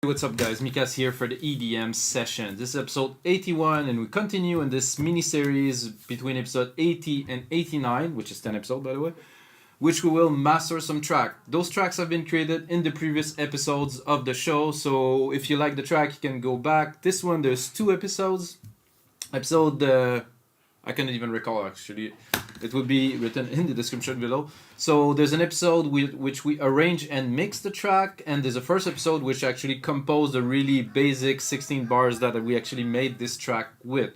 What's up guys, Mikas here for the EDM Sessions. This is episode 81 and we continue in this mini-series between episode 80 and 89, which is 10 episodes by the way, which we will master some tracks. Those tracks have been created in the previous episodes of the show, so if you like the track you can go back. This one there's 2 episodes. I can't even recall actually. It will be written in the description below. So there's an episode which we arrange and mix the track, and there's a first episode which actually composed a really basic 16 bars that we actually made this track with.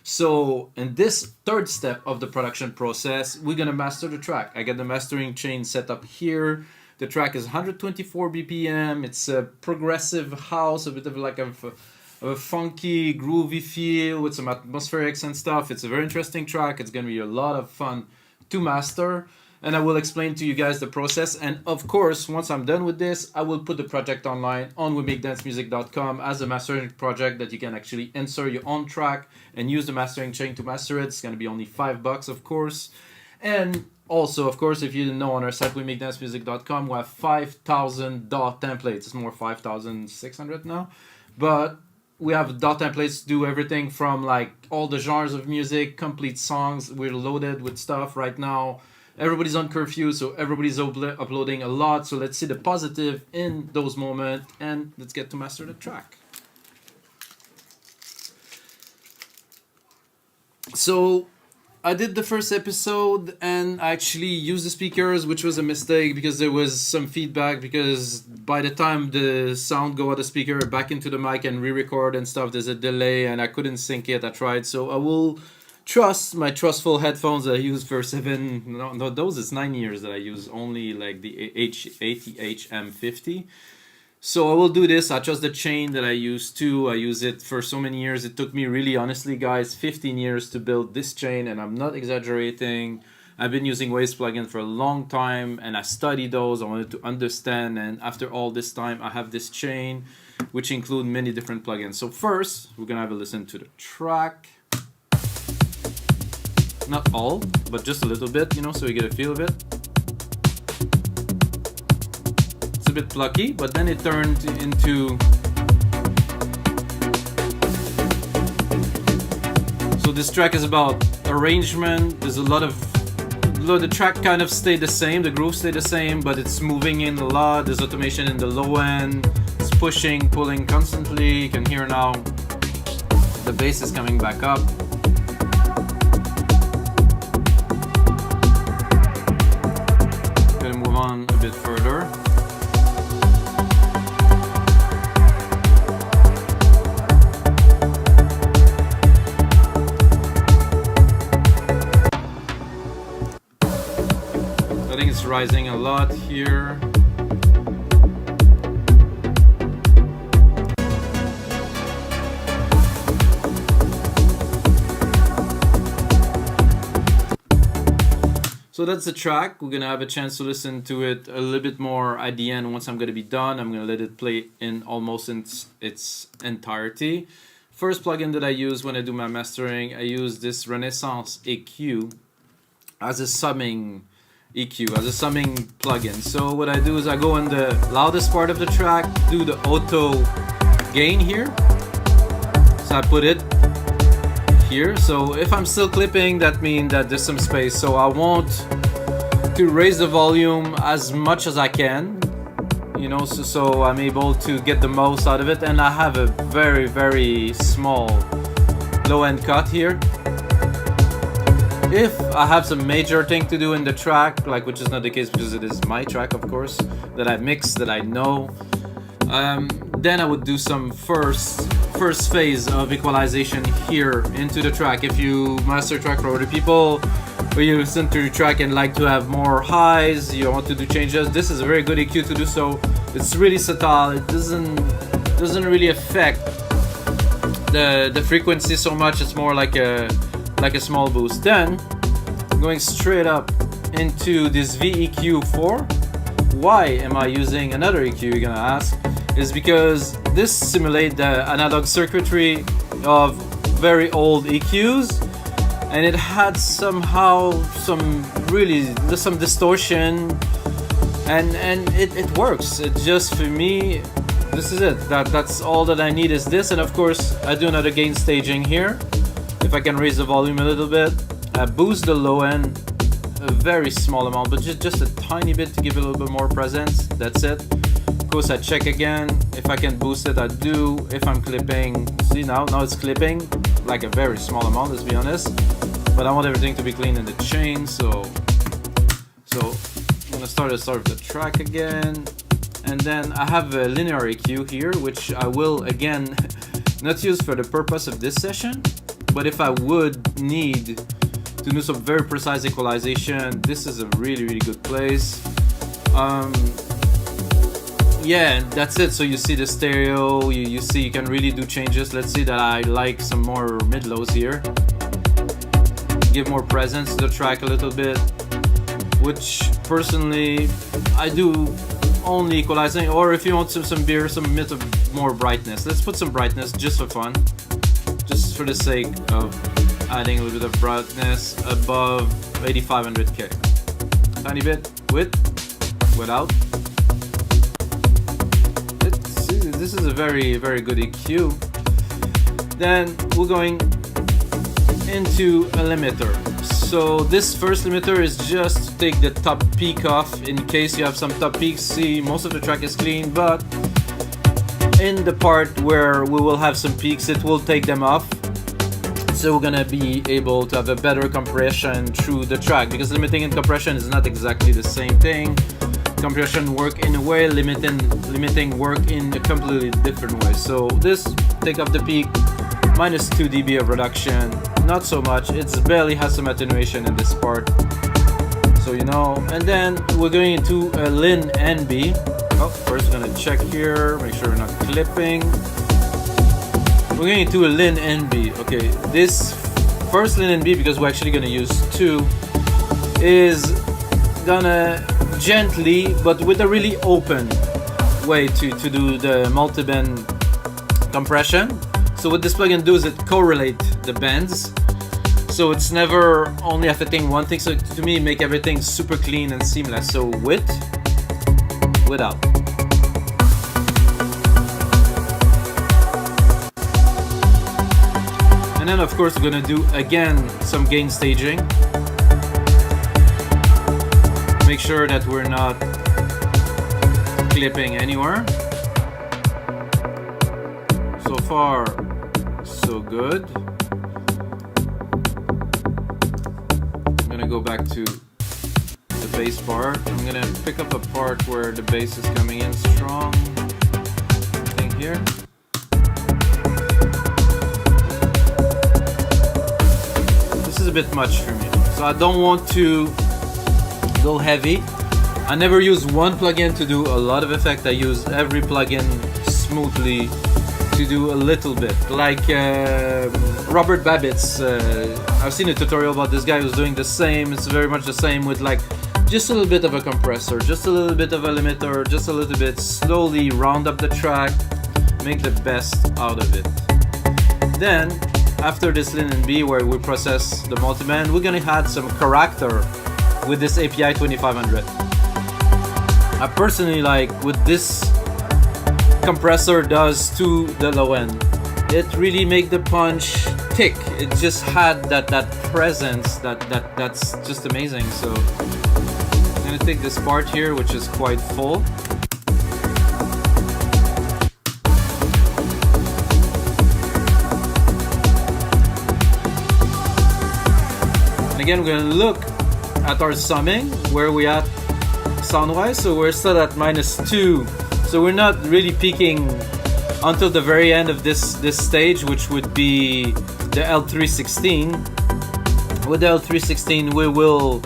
So in this third step of the production process, we're gonna master the track. I got the mastering chain set up here. The track is 124 BPM. It's a progressive house, a bit of like a funky, groovy feel with some atmospherics and stuff. It's a very interesting track. It's gonna be a lot of fun to master, and I will explain to you guys the process. And of course, once I'm done with this, I will put the project online on wemakedancemusic.com as a mastering project that you can actually insert your own track and use the mastering chain to master it. It's gonna be only $5, of course. And also, of course, if you didn't know, on our site wemakedancemusic.com we have 5,000 dot templates. It's more 5,600 now, but we have dot templates to do everything from like all the genres of music, complete songs. We're loaded with stuff right now. Everybody's on curfew, so everybody's uploading a lot. So let's see the positive in those moments, and let's get to master the track. So I did the first episode and I actually used the speakers, which was a mistake because there was some feedback, because by the time the sound go out the speaker back into the mic and re-record and stuff, there's a delay and I couldn't sync it. I tried, so I will trust my trustful headphones that I use for those is 9 years that I use only like the ATH-M50. So I will do this. I trust the chain that I use too. I use it for so many years. It took me really, honestly guys, 15 years to build this chain, and I'm not exaggerating. I've been using Waves plugin for a long time and I studied those. I wanted to understand, and after all this time I have this chain which include many different plugins. So first we're gonna have a listen to the track. Not all, but just a little bit, you know, so you get a feel of it. A bit plucky, but then it turned into, so this track is about arrangement. There's a lot of the track kind of stayed the same, the groove stayed the same, but it's moving in a lot. There's automation in the low end. It's pushing, pulling constantly. You can hear now the bass is coming back up. Gonna move on a bit further. I think it's rising a lot here. So that's the track. We're gonna have a chance to listen to it a little bit more at the end. Once I'm gonna be done, I'm gonna let it play in almost in its entirety. First plugin that I use when I do my mastering, I use this Renaissance EQ as a summing EQ, as a summing plugin. So what I do is I go in the loudest part of the track, do the auto gain here. So I put it here. So if I'm still clipping, that means that there's some space. So I want to raise the volume as much as I can, you know, so I'm able to get the most out of it. And I have a very, very small low end cut here. If I have some major thing to do in the track, like, which is not the case because it is my track, of course, that I mix, that I know, then I would do some first phase of equalization here into the track. If you master track for other people, or you listen to your track and like to have more highs, you want to do changes, this is a very good EQ to do so. It's really subtle. It doesn't really affect the frequency so much. It's more like a small boost. Then going straight up into this VEQ4. Why am I using another EQ, you're gonna ask? Is because this simulates the analog circuitry of very old EQs, and it had somehow some distortion, and it works. It just, for me, this is it. That's all that I need is this, and of course I do another gain staging here. If I can raise the volume a little bit, boost the low end a very small amount, but just a tiny bit to give it a little bit more presence. That's it. Of course, I check again. If I can boost it, I do. If I'm clipping, see now it's clipping like a very small amount, let's be honest. But I want everything to be clean in the chain, so I'm gonna start with the track again. And then I have a linear EQ here, which I will again not use for the purpose of this session, but if I would need to do some very precise equalization, this is a really good place. Yeah, and that's it. So you see the stereo, you see you can really do changes. Let's see that I like some more mid-lows here. Give more presence to the track a little bit, which personally I do only equalizing, or if you want some bit of more brightness, let's put some brightness just for fun, just for the sake of adding a little bit of brightness above 8500K. Tiny bit with, without. This is a very good EQ. Then we're going into a limiter. So this first limiter is just to take the top peak off in case you have some top peaks. See, most of the track is clean, but in the part where we will have some peaks, it will take them off. So we're gonna be able to have a better compression through the track, because limiting and compression is not exactly the same thing. Compression work in a way, limiting work in a completely different way. So this, take off the peak, minus 2 dB of reduction, not so much, it's barely has some attenuation in this part, so you know. And then we're going into a LINMB. Oh, first we're gonna check here, make sure we're not clipping. We're going into a LINMB. Okay, this first LINMB, because we're actually gonna use two, is gonna gently, but with a really open way to do the multiband compression. So what this plugin does is it correlate the bands, so it's never only affecting one thing. So to me, make everything super clean and seamless. So with, without. And then of course we're gonna do again some gain staging. Make sure that we're not clipping anywhere. So far, so good. I'm gonna go back to the bass part. I'm gonna pick up a part where the bass is coming in strong. I think here. This is a bit much for me, so I don't want to go heavy. I never use one plugin to do a lot of effect. I use every plugin smoothly to do a little bit, like Robert Babbitt's. I've seen a tutorial about this guy who's doing the same. It's very much the same, with like just a little bit of a compressor, just a little bit of a limiter, just a little bit, slowly round up the track, make the best out of it. Then after this LINMB, where we process the multiband, we're gonna add some character with this API 2500. I personally like what this compressor does to the low end. It really make the punch thick. It just had that presence that's just amazing. So I'm gonna take this part here, which is quite full. And again, we're gonna look at our summing, where we at sound wise. So we're still at -2, so we're not really peaking until the very end of this stage, which would be the L316. With the L316 we will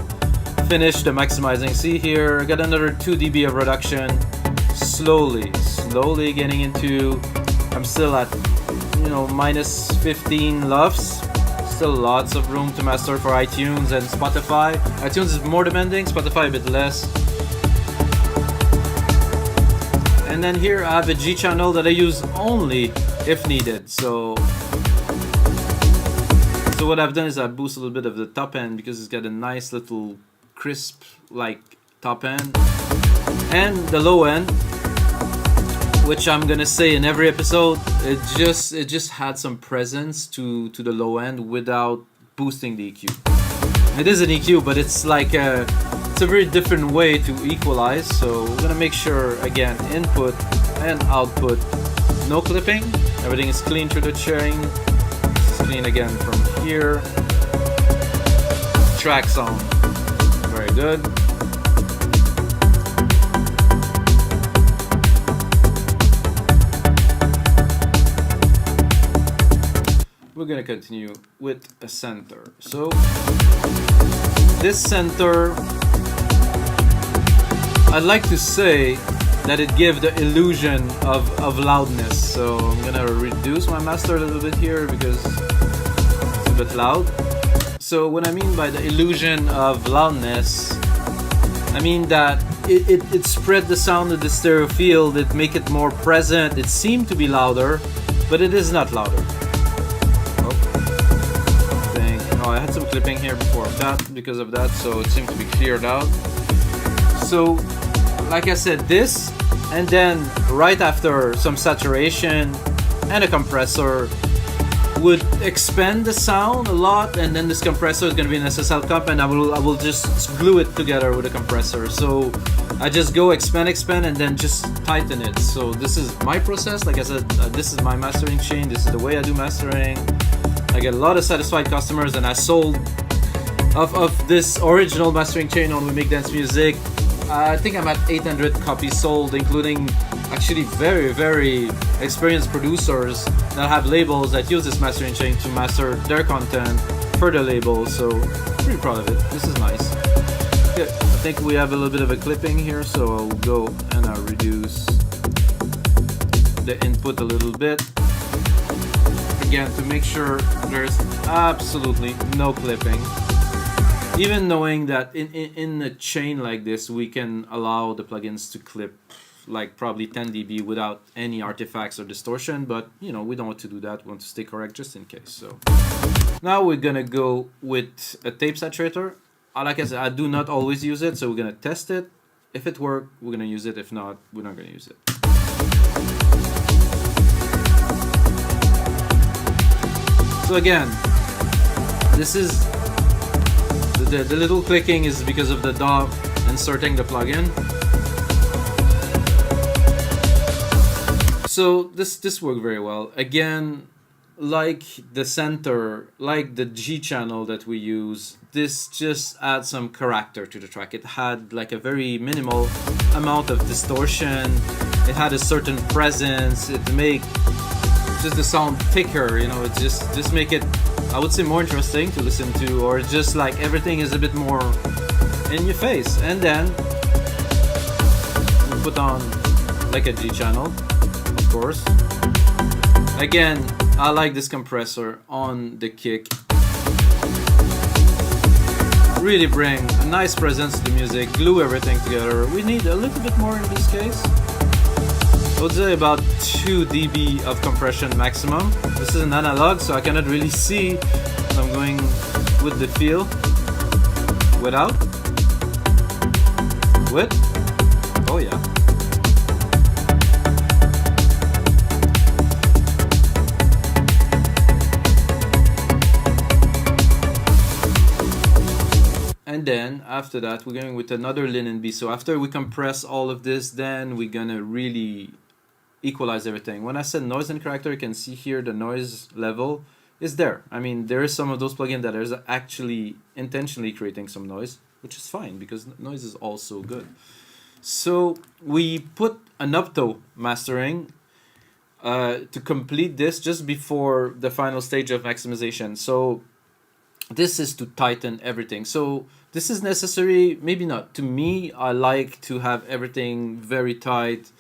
finish the maximizing. See here, I got another 2 dB of reduction, slowly getting into, I'm still at, you know, -15 LUFS. Still lots of room to master for iTunes and Spotify. iTunes is more demanding, Spotify a bit less. And then here I have a G channel that I use only if needed. So what I've done is I boost a little bit of the top end, because it's got a nice little crisp like top end, and the low end which I'm gonna say in every episode, it just had some presence to the low end without boosting the EQ. It is an EQ, but it's like it's a very different way to equalize. So we're gonna make sure, again, input and output, no clipping. Everything is clean through the chain. It's clean again from here. Track sound, very good. We're gonna continue with a center. So this center, I'd like to say that it gives the illusion of loudness. So I'm gonna reduce my master a little bit here because it's a bit loud. So what I mean by the illusion of loudness, I mean that it spread the sound of the stereo field, it make it more present. It seemed to be louder, but it is not louder. Oh, I had some clipping here before that because of that, so it seemed to be cleared out. So, like I said, this, and then right after some saturation and a compressor would expand the sound a lot, and then this compressor is going to be an SSL comp, and I will just glue it together with a compressor. So I just go expand, and then just tighten it. So this is my process. Like I said, this is my mastering chain. This is the way I do mastering. I get a lot of satisfied customers, and I sold of this original mastering chain on We Make Dance Music. I think I'm at 800 copies sold, including actually very, very experienced producers that have labels that use this mastering chain to master their content for the label. So pretty proud of it. This is nice. Okay, I think we have a little bit of a clipping here, so I'll go and I'll reduce the input a little bit. Again, to make sure there's absolutely no clipping. Even knowing that in a chain like this, we can allow the plugins to clip like probably 10 dB without any artifacts or distortion, but you know, we don't want to do that. We want to stay correct just in case. So now we're gonna go with a tape saturator. Like I said, I do not always use it, so we're gonna test it. If it works, we're gonna use it. If not, we're not gonna use it. So again, this is the little clicking is because of the DAW inserting the plugin. So this worked very well. Again, like the center, like the G channel that we use, this just adds some character to the track. It had like a very minimal amount of distortion. It had a certain presence. It made just the sound thicker, you know. It just make it, I would say, more interesting to listen to, or just like everything is a bit more in your face. And then we put on like a G channel, of course. Again, I like this compressor on the kick. Really bring a nice presence to the music, glue everything together. We need a little bit more in this case. I would say about 2 dB of compression maximum. This is an analog, so I cannot really see. So I'm going with the feel. Without. With. Oh yeah. And then after that, we're going with another LINMB. So after we compress all of this, then we're gonna really equalize everything. When I said noise and character, you can see here the noise level is there. I mean, there is some of those plugins that are actually intentionally creating some noise, which is fine because noise is also good. So we put an upto mastering to complete this just before the final stage of maximization. So this is to tighten everything. So this is necessary, maybe not. To me, I like to have everything very tight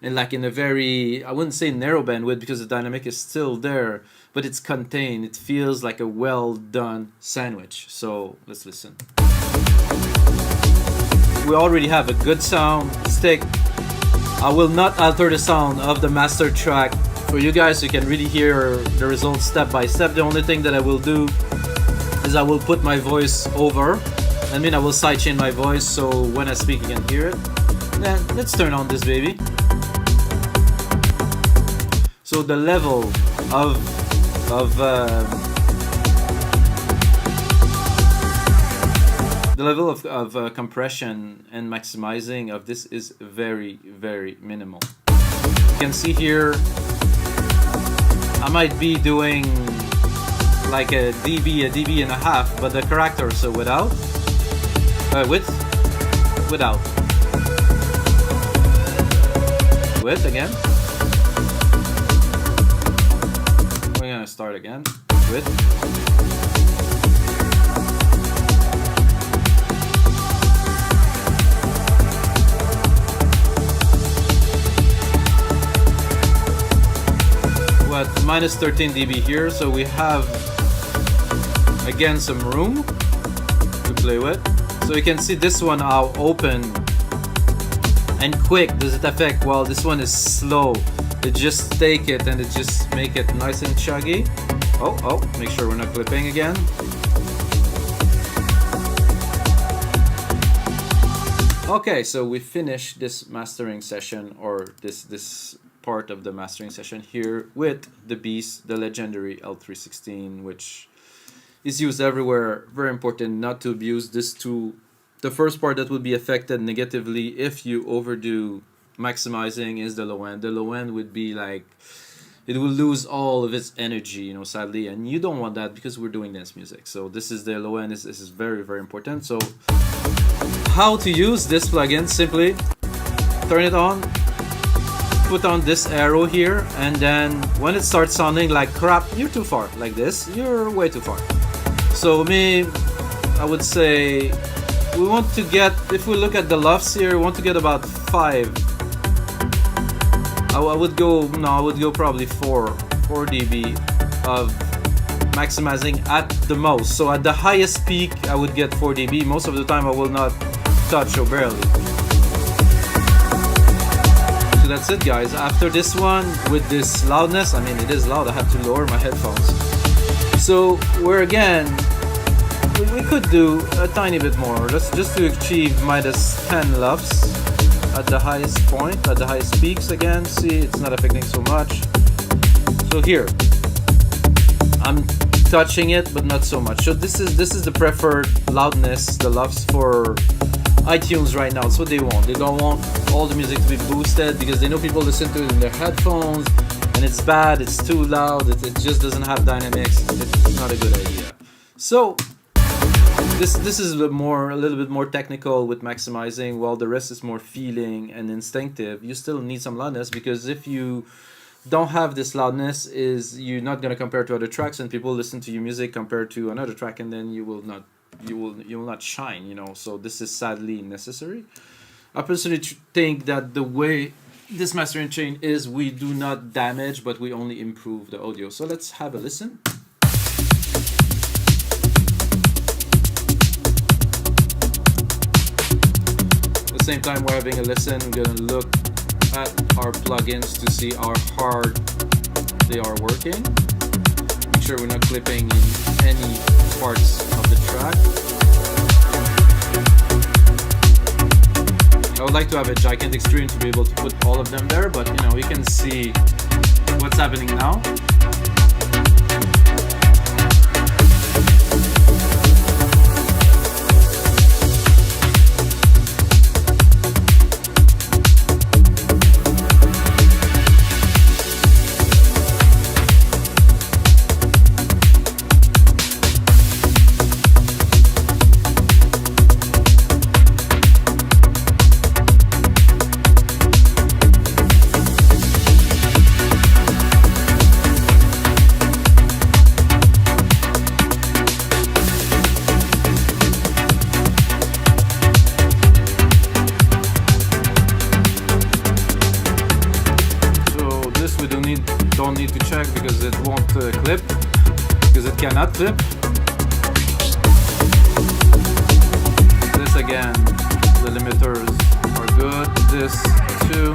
and like in a very, I wouldn't say narrow bandwidth because the dynamic is still there, but it's contained. It feels like a well done sandwich. So let's listen. We already have a good sound stick. I will not alter the sound of the master track for you guys so you can really hear the results step by step. The only thing that I will do is I will put my voice over. I mean, I will sidechain my voice so when I speak you can hear it. Then let's turn on this baby. So the level of compression and maximizing of this is very, very minimal. You can see here I might be doing like a dB and a half, but the character, so without width again. We're gonna start again. Width. What, minus 13 dB here, so we have again some room to play with. So you can see this one how open and quick does it affect, while this one is slow. It just take it and it just make it nice and chuggy. Oh, make sure we're not clipping again. Okay, so we finished this mastering session, or this part of the mastering session here with the beast, the legendary L316, which is used everywhere. Very important not to abuse this tool. The first part that would be affected negatively if you overdo maximizing is the low end. The low end would be like, it will lose all of its energy, you know, sadly, and you don't want that because we're doing dance music. So this is the low end. This is very, very important. So how to use this plugin? Simply turn it on, put on this arrow here, and then when it starts sounding like crap, you're too far. Like this, you're way too far. So I would say we want to get, if we look at the LUFS here, we want to get about 5. I would go probably 4 dB of maximizing at the most. So at the highest peak I would get 4 dB. Most of the time I will not touch or barely. So that's it, guys. After this one, with this loudness, I mean it is loud, I have to lower my headphones. So we're again, we could do a tiny bit more, just to achieve minus 10 LUFS at the highest point, at the highest peaks again. See, it's not affecting so much. So here, I'm touching it, but not so much. So this is the preferred loudness, the LUFS for iTunes right now. That's what they want. They don't want all the music to be boosted because they know people listen to it in their headphones, and it's bad, it's too loud, it just doesn't have dynamics. It's not a good idea. So this is a little bit more technical with maximizing, while the rest is more feeling and instinctive. You still need some loudness, because if you don't have this loudness, you're not going to compare to other tracks, and people listen to your music compared to another track, and then you will not shine, you know. So this is sadly necessary. I personally think that the way this mastering chain is, we do not damage, but we only improve the audio. So let's have a listen. At the same time we're having a listen, we're going to look at our plugins to see how hard they are working. Make sure we're not clipping in any parts of the track. I would like to have a gigantic screen to be able to put all of them there, but you know, you can see what's happening now. Don't need to check because it won't clip, because it cannot clip. This again, the limiters are good. This too.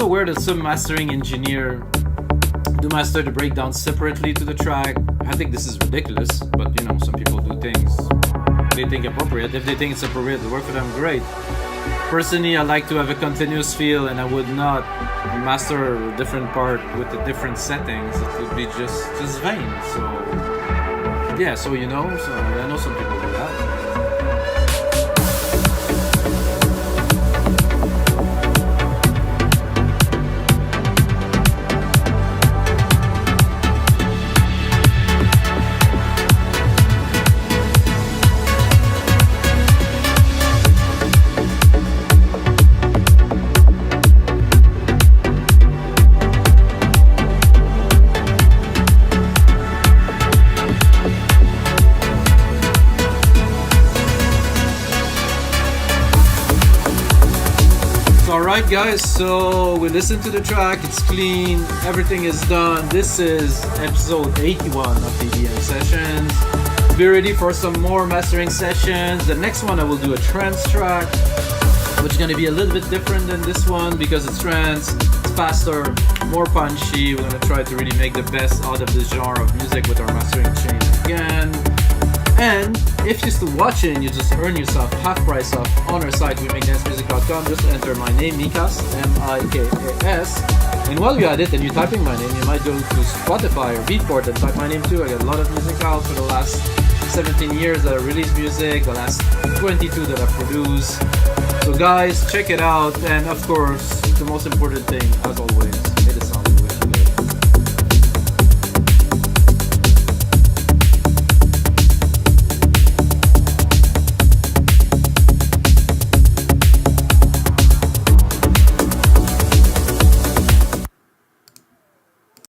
aware that some mastering engineer do master the breakdown separately to the track. I think this is ridiculous, but you know, some people do things they think appropriate. If they think it's appropriate to work for them, great. Personally, I like to have a continuous feel, and I would not master a different part with the different settings. It would be just vain. So yeah, so you know, so I know some people do that. Alright guys, so we listened to the track, it's clean, everything is done. This is episode 81 of EDM Sessions. Be ready for some more mastering sessions. The next one I will do a trance track, which is going to be a little bit different than this one because it's trance, it's faster, more punchy. We're going to try to really make the best out of this genre of music with our mastering chain again. And if you're still watching, you just earn yourself half price off on our site, wemakedancemusic.com. Just enter my name, Mikas, M-I-K-A-S. And while you're at it and you're typing my name, you might go to Spotify or Beatport and type my name too. I got a lot of music out for the last 17 years that I released music, the last 22 that I produced. So guys, check it out. And of course, the most important thing, as always,